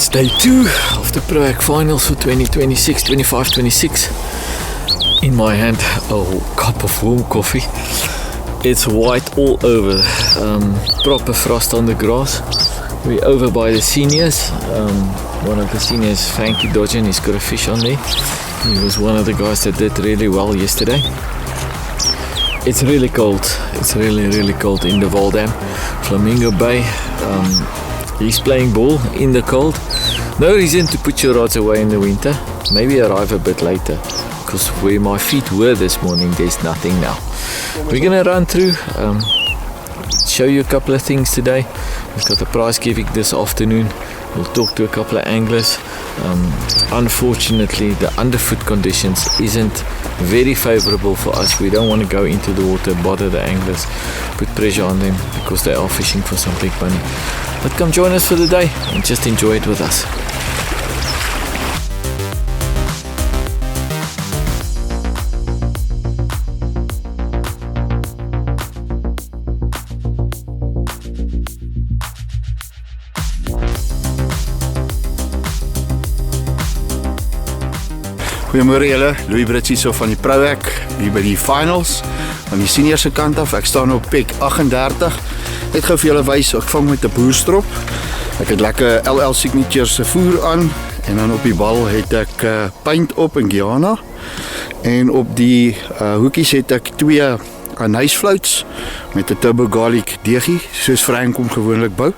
It's day 2 of the Pro Ag Finals for 2025-26. In my hand, a cup of warm coffee. It's white all over, proper frost on the grass. We're over by the seniors. One of the seniors, Frankie Dodgen, he's got a fish on there. He was one of the guys that did really well yesterday. It's really cold. It's really cold in the Valdam, Flamingo Bay. He's playing ball in the cold. No reason to put your rods away in the winter. Maybe arrive a bit later, because where my feet were this morning, there's nothing now. We're gonna run through, show you a couple of things today. We've got a prize giving this afternoon. We'll talk to a couple of anglers. Unfortunately, the underfoot conditions isn't very favorable for us. We don't want to go into the water, bother the anglers, put pressure on them, because they are fishing for some big money. But come join us for the day and just enjoy it with us. Goeiemôre julle, Louis Brits hier van die Pro Ag, hier by die finals aan die senior se kant af. Ek staan op pek 38. Net gou vir julle wys, ek vang met 'n boerstrop. Ek het lekker LL Signature se voer aan en dan op die bal het ek paint op in Guyana. En op die hoekies het ek 2 anysfloats met 'n turbo garlic deegie, soos Frank hom gewoonlik bou.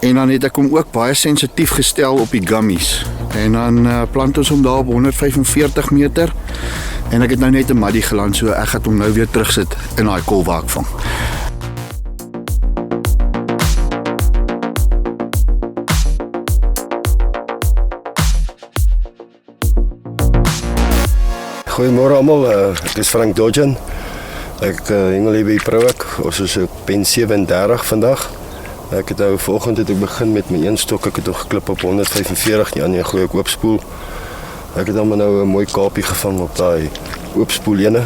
En dan het ek hom ook baie sensitief gestel op die gummies. En dan plant ons hom daar op 145 meter. En ek het nou net 'n muddy geland, so ek gaan hom nou weer terugsit in daai kol waar ek vang. Goeiemôre almal, ek is Frank Dodgen. Ek hengel hier by Pro Ag. Ons is op pen 37 vandag. Ek het nou vanoggend het ek begin met my een stok. Ek het nog geklip op 145, die ander gooi ek oopspoel. Ek het dan maar nou 'n mooi kapie gevang op daai oopspoel ene.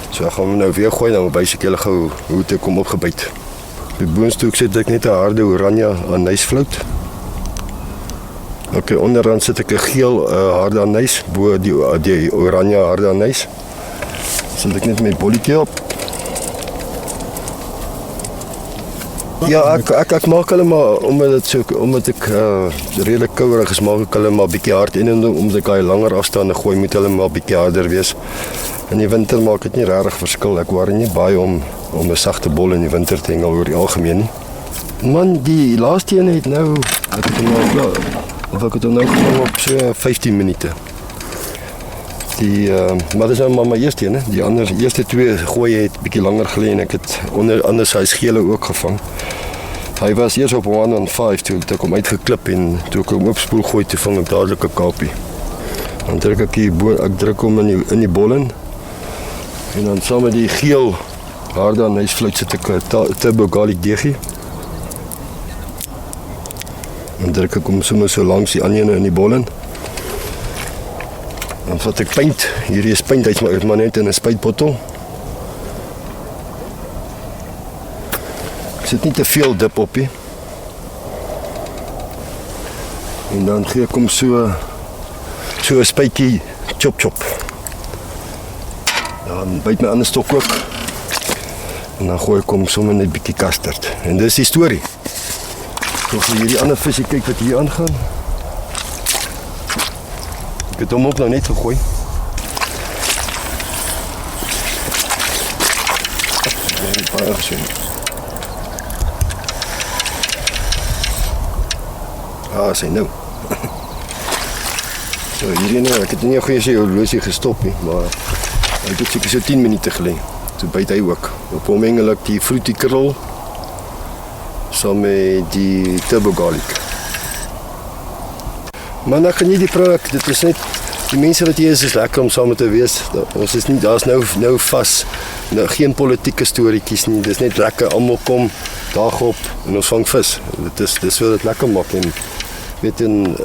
So ek gaan hom nou weer gooi, dan wys ek julle gou hoe het ek hom opgebyt. Op die boonstuk sit ek net 'n harde oranje anysfloat. Ok, onderaan sit ek 'n geel harde anys bo die oranje harde anys. Sit ek net my bolletjie op. Ja, ek maak hulle maar omdat ek redelik kouerig is, maak ek hulle maar bietjie hard en omdat ek daai langer afstande gooi, moet hulle maar bietjie harder wees. In die winter maak dit nie regtig verskil. Ek worry nie baie om 'n sagte bol in die winter te hengel oor die algemeen nie. Man, die laaste een het nou ek het hom nou gevang op so 15 minute. Maar dis nou maar my eerste een, hè. Die eerste 2 gooi het bietjie langer gelê en ek het anders hy gele ook gevang. Hy was eers op 115 toe ek hom uitgeklip en toe ek hom oopspoel gooi toe vang ek dadelik 'n kapie. Dan druk ek druk hom in die bol in. En dan saam met die geel harde anysfloat sit ek 'n turbo garlic deegie. Dan druk ek hom sommer so langs die ander in die bol in. Dan vat ek paint. Hierdie is paint uit maar net in 'n spuitbottel. Ek sit nie te veel dip op nie. En dan gee ek hom so 'n spuitjie chop. Dan byt my ander stok ook. En dan gooi ek hom sommer net bietjie custard. En dis die storie. Of hierdie ander visie kyk wat hier aangaan. Ek het hom ook nou net gegooi. Baie gesien. Sê nou. So hierdie nou, ek het nie 'n goeie horlosie gestop nie, maar hy het seker so 10 minute gelê. Toe byt hy ook. Op hom hengel ek die fruity krill saam met die turbo garlic. Maar ek geniet die Pro Ag. Dit is net die mense wat hier is lekker om saam te wees. Ons is nie daar's nou vas. Nou geen politieke storieetjies nie. Dis net lekker almal kom dag op en ons vang vis. Dis wat dit lekker maak en weet en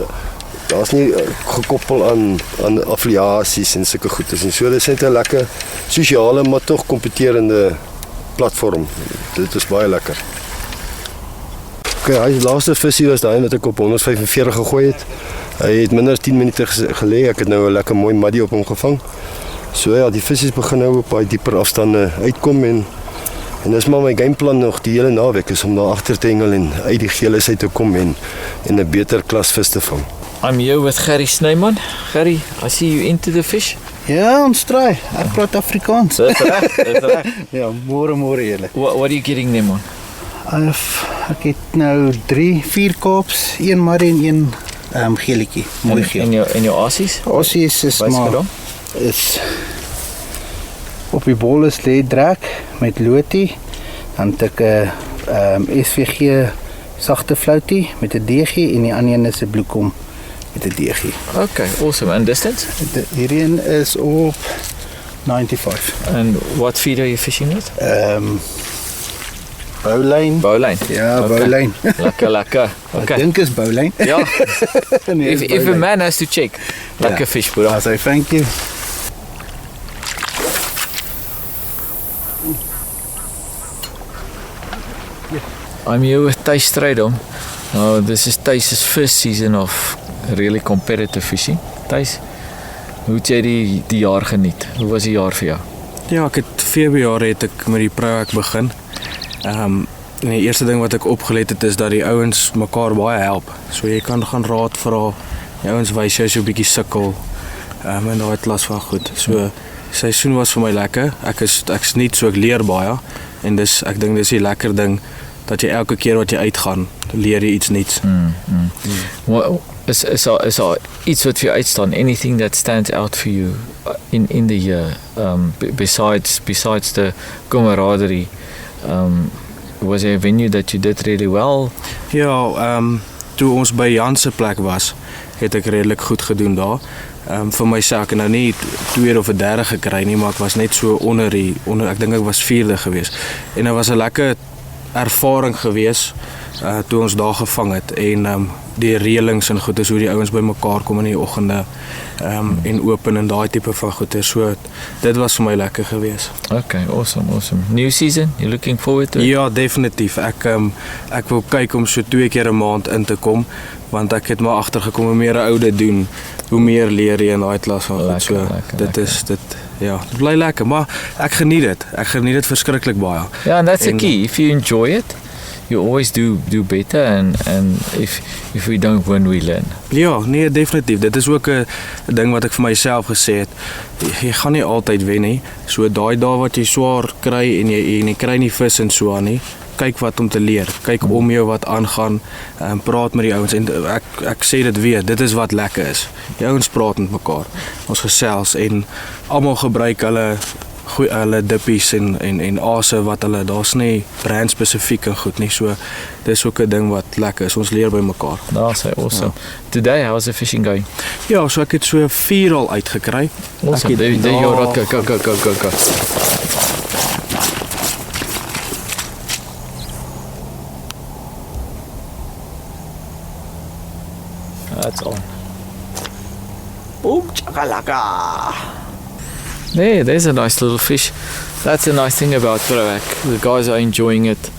daar's nie gekoppel aan affiliasies en sulke goedes en so. Dis net 'n lekker sosiale maar tog kompeterende platform. Dit is baie lekker. Hy laaste visie was daai wat ek op 145 gegooi het. Hy het minder as 10 minute gelê. Ek het nou 'n lekker mooi muddy op hom gevang. So ja, die visse begin nou op baie dieper afstande uitkom en dis maar my gameplan nog die hele naweek is om daar agter te hengel en uit die geelis uit te kom en 'n beter klas vis te vang. I'm here with Gerry Snyman. Gerry, I see you into the fish. Ja, ons try. Ek praat Afrikaans. Dis reg. Ja, môre julle. What are you getting them on? Ek het nou 4 kaaps, 1 marrie en 1 geelietjie. Mooi geel. En jou Aussies? Aussies is Wys vir maar hom. is op die bol is lê drek met lotie. Dan het ek 'n SVG sagte floutie met 'n DG en die ander een is 'n bloekom met 'n DG. Okay, awesome. And distance? Hierdie een is op 95. And what feed are you fishing with? Boulyn. Bowline. Ja, Okay. boulyn. Lekker. Ek Okay. dink is boulyn. Ja, Nee, is if a boulyn. man has to check. Lekker Ja. fish, bro. I say thank you. I'm here with Thys Strydom. Now, this is Thys' first season of really competitive fishing. Thys, hoe het jy die jaar geniet? Hoe was die jaar vir jou? Ja, ek het Februarie het ek met die Proac begin. En die eerste ding wat ek opgelet het is dat die ouens mekaar baie help. So jy kan gaan raad vra. Die ouens wys jou so 'n bietjie sukkel. En daai klas van goed. So seisoen was vir my lekker. Ek's nie so ek leer baie en ek dink dis 'n lekker ding dat jy elke keer wat jy uitgaan, leer jy iets nuuts. What is daar iets wat vir jou uitstaan? Anything that stands out for you in the year, besides the camaraderie? Was there a venue that you did really well? Ja, toe ons by Jan se plek was, het ek redelik goed gedoen daar. Vir myself ek het nou nie 2 of 'n 3 gekry nie, maar ek was net so onder ek dink ek was 4de gewees. En dit was 'n lekker ervaring gewees toe ons daar gevang het en die reëlings en goeie hoe die ouens bymekaar kom in die oggende en open en daai tipe van goeie. So dit was vir my lekker gewees. Okay, awesome. New season, you looking forward to it? Ja, definitief. Ek wil kyk om so 2 keer 'n maand in te kom, want ek het maar agtergekom hoe meer 'n ou dit doen, hoe meer leer jy in daai klas van goed. So dit bly lekker, maar ek geniet dit verskriklik baie. Yeah, and that's the key. If you enjoy it, you always do better, and if we don't win, we learn. Ja, nee, definitief. Dit is ook 'n ding wat ek vir myself gesê het. Jy gaan nie altyd wen nie. So daai dae wat jy swaar kry en jy kry nie vis en so aan nie. Kyk wat om te leer. Kyk om jou wat aangaan. Praat met die ouens en ek sê dit weer, dit is wat lekker is. Die ouens praat met mekaar. Ons gesels en almal gebruik hulle dippies en ase wat hulle, daar's nie brand spesifiek en goed nie. So dis ook 'n ding wat lekker is. Ons leer by mekaar. That's awesome. Today, how's the fishing going? Ja, so ek het so 4 al uitgekry. Awesome. Ek het There you daar- go. That's on. Boom chakalaka. There's a nice little fish. That's a nice thing about Proac. The guys are enjoying it.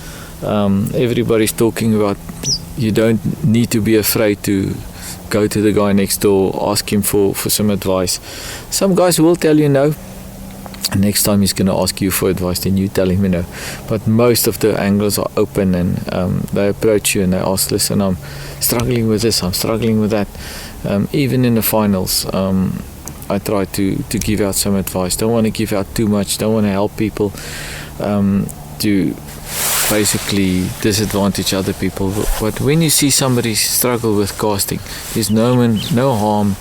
Everybody's talking about you don't need to be afraid to go to the guy next door, ask him for some advice. Some guys will tell you no. Next time he's going to ask you for advice, then you tell him no. But most of the anglers are open and they approach you and they ask, listen, I'm struggling with this, I'm struggling with that. Even in the finals, I try to give out some advice. Don't want to give out too much, don't want to help people to basically disadvantage other people. But when you see somebody struggle with casting, there's no harm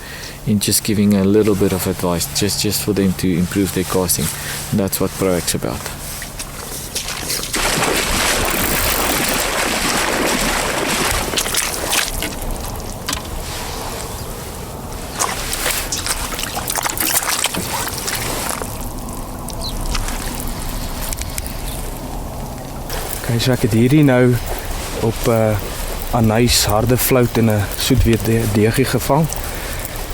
in just giving a little bit of advice, just for them to improve their casting. And that's what Proac's about. Okay, so ek het hierdie nou op 'n anys harde flout en 'n soetwit deegie gevang.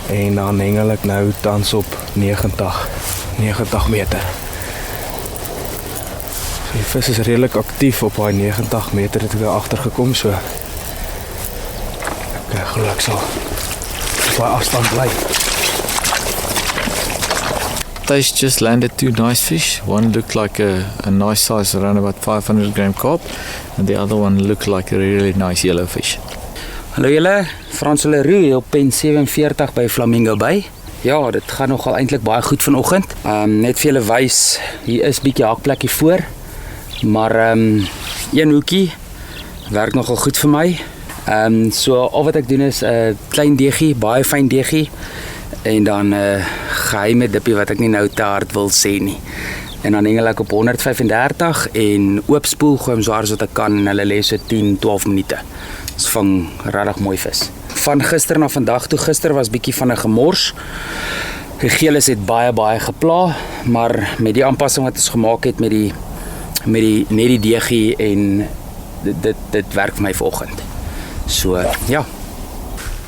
En dan hengel ek nou tans op 90 meter. So die vis is redelik aktief op daai 90 meter het ek agtergekom, so glo ek sal op baie afstand bly. Thijs just landed 2 nice fish. One looked like a nice size, around about 500 gram carp, and the other one looked like a really nice yellow fish. Hallo julle, Frans Leroux hier op pen 47 by Flamingo Bay. Ja, dit gaan nogal eintlik baie goed vanoggend. Net vir julle wys, hier is bietjie hakplekkie voor, maar een hoekie werk nogal goed vir my. So al wat ek doen is 'n klein deegie, baie fyn deegie, en dan geheime dippie wat ek nie nou te hard wil sê nie. En dan hengel ek op 135 en oopspoel gooi hom so hard as wat ek kan en hulle lê so 10-12 minute. Dis vang regtig mooi vis. Van gister na vandag toe, gister was bietjie van 'n gemors. Die geelis het baie gepla, maar met die aanpassing wat ons gemaak het met die net die deegie en dit werk vir my vanoggend. So, ja.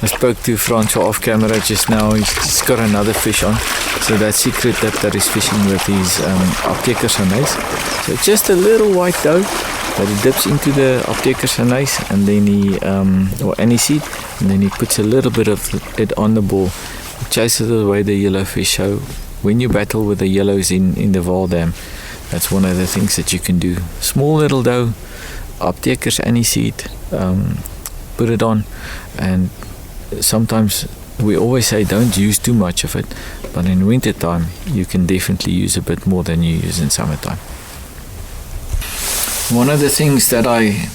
I spoke to Francois off camera just now. He's got another fish on. So that secret that he's fishing with is Aptekershanais. So just a little white doe that he dips into the Aptekershanais and then he, or aniseed, and then he puts a little bit of it on the ball. It chases away the yellow fish. So when you battle with the yellows in the Vaal Dam, that's one of the things that you can do. Small little doe, Aptekers aniseed, put it on, and sometimes we always say don't use too much of it, but in winter time you can definitely use a bit more than you use in summertime. One of the things that I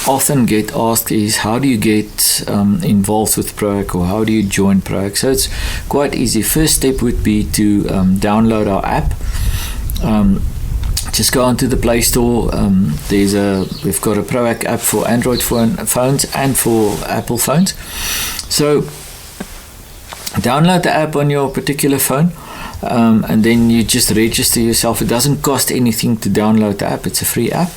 often get asked is how do you get involved with ProAq, or how do you join ProAq? So it's quite easy. First step would be to download our app. Just go onto the Play Store. We've got a ProAq app for Android phones and for Apple phones. So download the app on your particular phone, and then you just register yourself. It doesn't cost anything to download the app. It's a free app.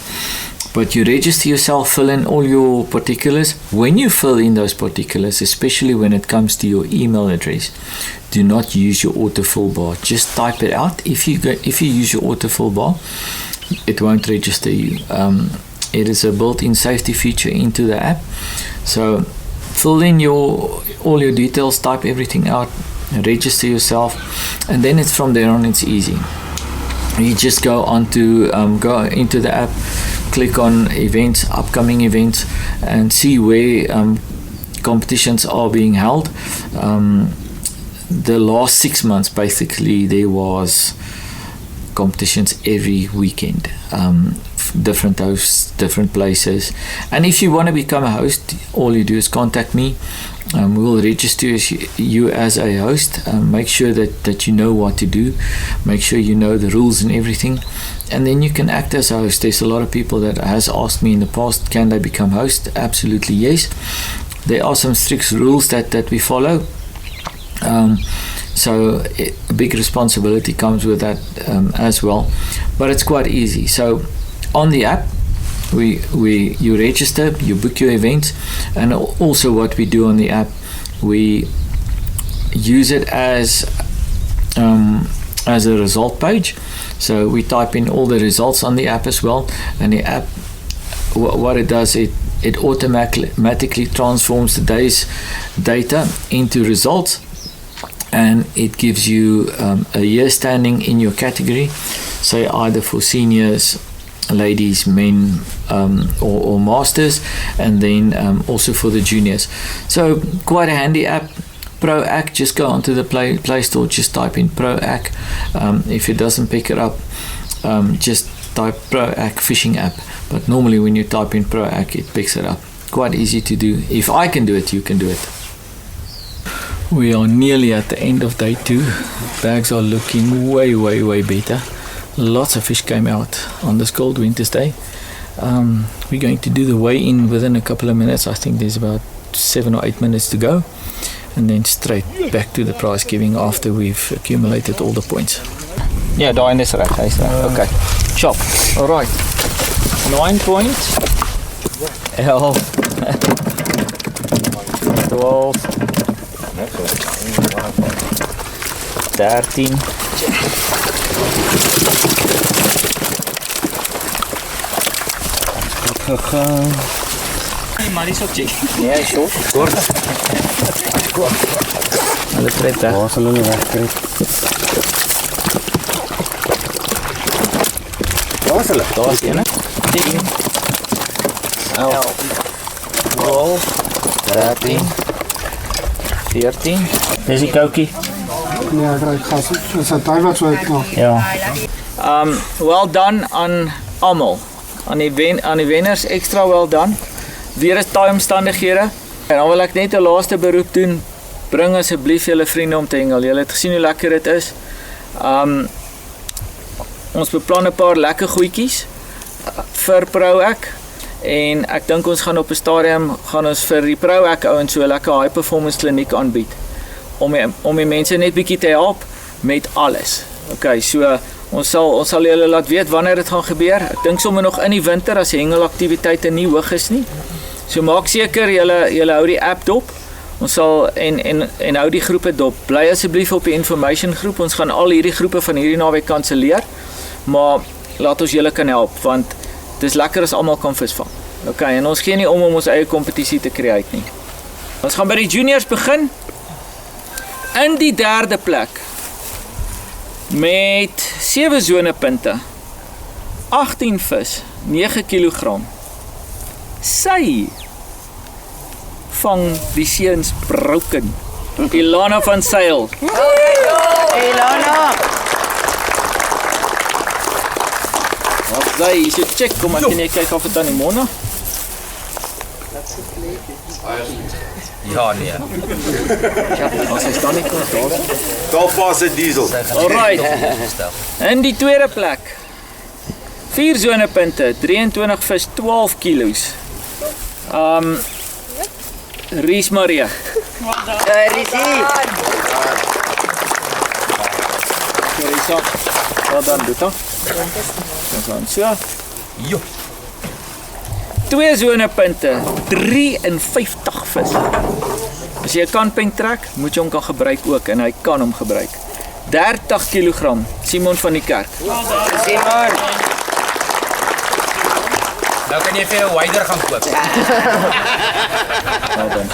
But you register yourself, fill in all your particulars. When you fill in those particulars, especially when it comes to your email address, do not use your autofill bar. Just type it out. If you use your autofill bar, it won't register you. It is a built-in safety feature into the app. So fill in all your details, type everything out, register yourself, and then it's from there on it's easy. You just go into the app, click on events, upcoming events, and see where competitions are being held. The last 6 months, basically, there was competitions every weekend. Different hosts, different places. And if you want to become a host, all you do is contact me. We'll register you as a host. Make sure that you know what to do. Make sure you know the rules and everything. And then you can act as a host. There's a lot of people that has asked me in the past, can they become host? Absolutely yes. There are some strict rules that we follow. So a big responsibility comes with that as well. But it's quite easy. So on the app, you register, you book your events, and also what we do on the app, we use it as a result page. So we type in all the results on the app as well, and the app, what it does, it automatically transforms the day's data into results, and it gives you a year standing in your category, say either for seniors, ladies, men, or masters, and then also for the juniors. So quite a handy app. ProAq, just go onto the Play Store, just type in ProAq. If it doesn't pick it up, just type ProAq fishing app. But normally when you type in ProAq, it picks it up. Quite easy to do. If I can do it, you can do it. We are nearly at the end of day 2. Bags are looking way better. Lots of fish came out on this cold winter's day. We're going to do the weigh-in within a couple of minutes. I think there's about 7 or 8 minutes to go, and then straight back to the prize giving after we've accumulated all the points. Ja, daai is reg, hy's reg. Okay. Chop. All right. 9 points. 11. 12. 13. 14. Maar dis ook chick. Nee, so. Hulle trek weg. Waar is hulle nou wegkry? Waar is hulle? Daar is een. 10. 11. 12. 13. 14. Dis die koutjie. Nee, ek ry gas. Dis 'n daai wat so uitknap. Ja. Well done aan almal. Aan die wenners extra well done. Weer is taai omstandighede. En dan wil ek net 'n laaste beroep doen. Bring asseblief julle vriende om te hengel. Julle het gesien hoe lekker dit is. Ons beplan 'n paar lekker goedjies vir ProAc. En ek dink ons gaan op 'n stadium gaan ons vir die ProAc ouens so 'n lekker high performance kliniek aanbied om die mense net bietjie te help met alles. Okay, so ons sal julle laat weet wanneer dit gaan gebeur. Ek dink sommer nog in die winter as die hengelaktiwiteite nie hoog is nie. So maak seker julle hou die app dop. Ons sal en hou die groepe dop. Bly asseblief op die information groep. Ons gaan al hierdie groepe van hierdie naweek kanselleer. Maar laat ons julle kan help want dis lekker as almal kan visvang. Okay, en ons gee nie om ons eie kompetisie te create nie. Ons gaan by die juniors begin. In die 3de plek met 7 zonepunte. 18 vis, 9 kg. Sy vang die seuns broken. Ilana van Sail. Ilana. Wat sy, is jy check, kom ek kan jy kyk of dit aan die Mona? Ja, nee. As hy staan nie kom daar. Taalfase diesel. Alright. In die 2de plek. 4 zonepunte, 23 vis, 12 kilos. Ries Maria. Riesie. Risa. Wel dan, doet dan. Dan so. Jo. 2 zonepunte, 53 vis. As jy 'n kanpeng trek, moet jy hom kan gebruik ook en hy kan hom gebruik. 30 kg, Simon van die Kerk. Simon. Nou kan jy vir 'n wider gaan koop. Nou dan.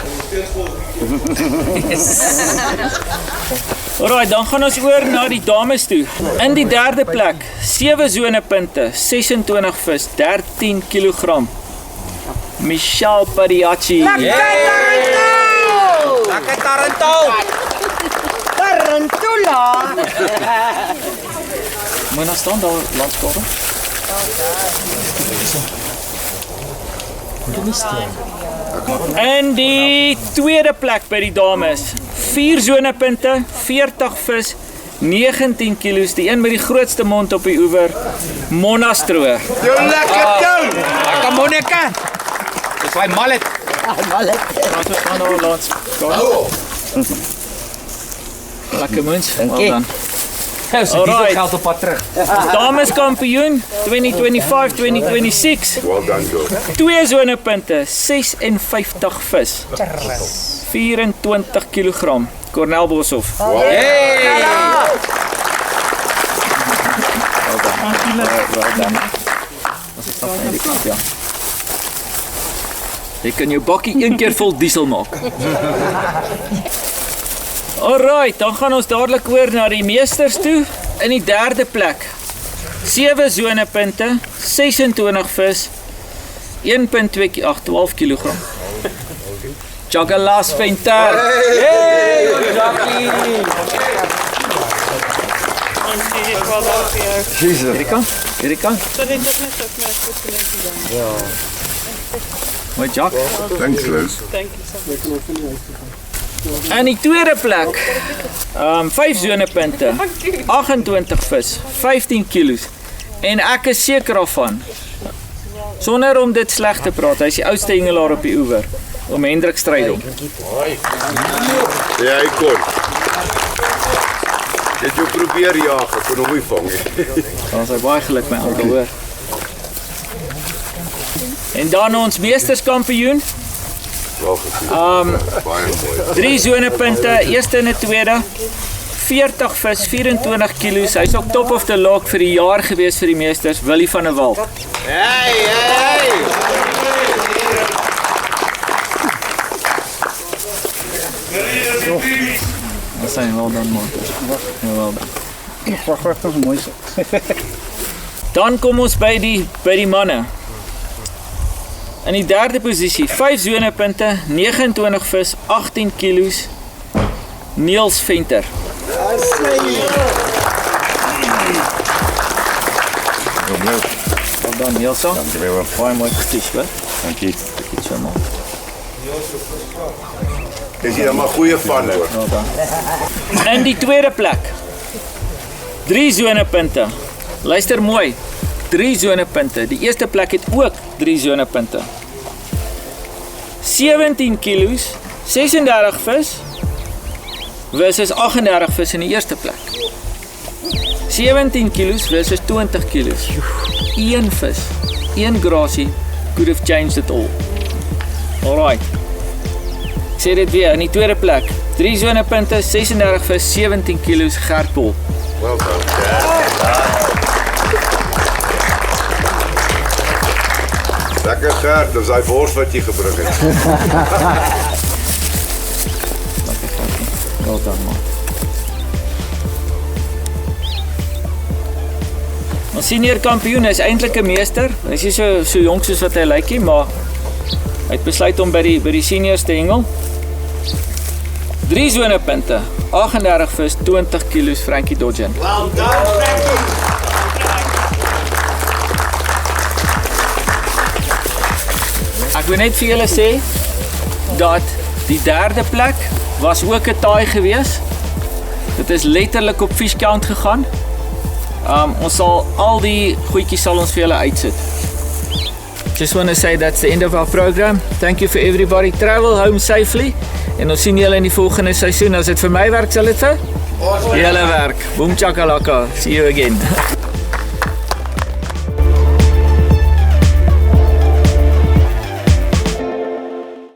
Alright, dan gaan ons oor na die dames toe. In die 3de plek, 7 zonepunte, 26 vis, 13 kg. Michelle Padiachi. Lekker Taranto. Tarantula. Moet nou staan daar langs kore. En die 2de plek by die dames. 4 zonepunte, 40 vis, 19 kilos. Die een met die grootste mond op die oewer, Mona Stroer. Jou lekker ding. Lekker Monica. Dis hy mallet. Mallet. Ons gaan nou langs kore. Lekker mens. Well done. Nou, so diesel geld op pad terug. Dames kampioen 2025-2026. Well done, girl. 2 zonepunte, 56 vis. 24 kg. Cornel Boshoff. Wow. Hey! Well done. Ons is stap aan die kant, ja. Jy kan jou bakkie een keer vol diesel maak. Alright, dan gaan ons dadelik oor na die meesters toe. In die 3de plek. 7 zonepunte, 26 vis, 1.2 kg, 12 kg. Jagalas Venter. Hey, Jackie. Jesus. Hierdie kant. Ja. Mooi Jack. Thanks, Liz. En die 2de plek, 5 zonepunte, 28 vis, 15 kilos. En ek is seker daarvan, sonder om dit sleg te praat, hy is die oudste hengelaar op die oewer, om Hendrik Strydom. Ja, hy kon. Dit jy probeer jaag, ek kon hom nie vang nie. Dan is hy baie geluk my alke hoor. En dan ons meesterskampioen, 3 zonepunte, eerste en 2de, 40 vis, 24 kilos. Hy's ook top of the log vir die jaar gewees vir die meesters, Willie van der Walt. Hey! Dat zijn wel dan man. Ja, wel dan. Wag, dat is mooi so. Dan kom ons by die manne. In die derde posisie, 5 zonepunte, 29 vis, 18 kilos. Niels Venter. Wel dan Niels. Dankjewel. Baie mooi getisch, hè? Dankie. Dit so man. Is jy dan maar goeie van hoor. Wel dan. In die tweede plek. 3 zonepunte. Luister mooi. 3 zonepunte. Die eerste plek het ook 3 zonepunte. 17 kilos, 36 vis versus 38 vis in die eerste plek. 17 kilos versus 20 kilos. 1 vis, 1 grasie could have changed it all. Alright. Ek sê dit weer, in die tweede plek. 3 zonepunte, 36 vis, 17 kilos, Gert Pol. Wel dan. Lekker Gert, dis daai bors wat jy gebring het. Wel dan man. Ons senior kampioen is eintlik 'n meester. Hy is nie so jonk soos wat hy lyk nie, maar hy het besluit om by die seniors te hengel. 3 zonepunte, 38 vis, 20 kilos, Frankie Dodgen. Well done, Frankie. Ek wil net vir julle sê dat die derde plek was ook 'n taai gewees. Dit is letterlik op fish count gegaan. Ons sal al die goedjies sal ons vir julle uitsit. Just want to say that's the end of our program. Thank you for everybody. Travel home safely. En ons sien julle in die volgende seisoen. As dit vir my werk, sal dit vir julle werk. Boom chakalaka. See you again.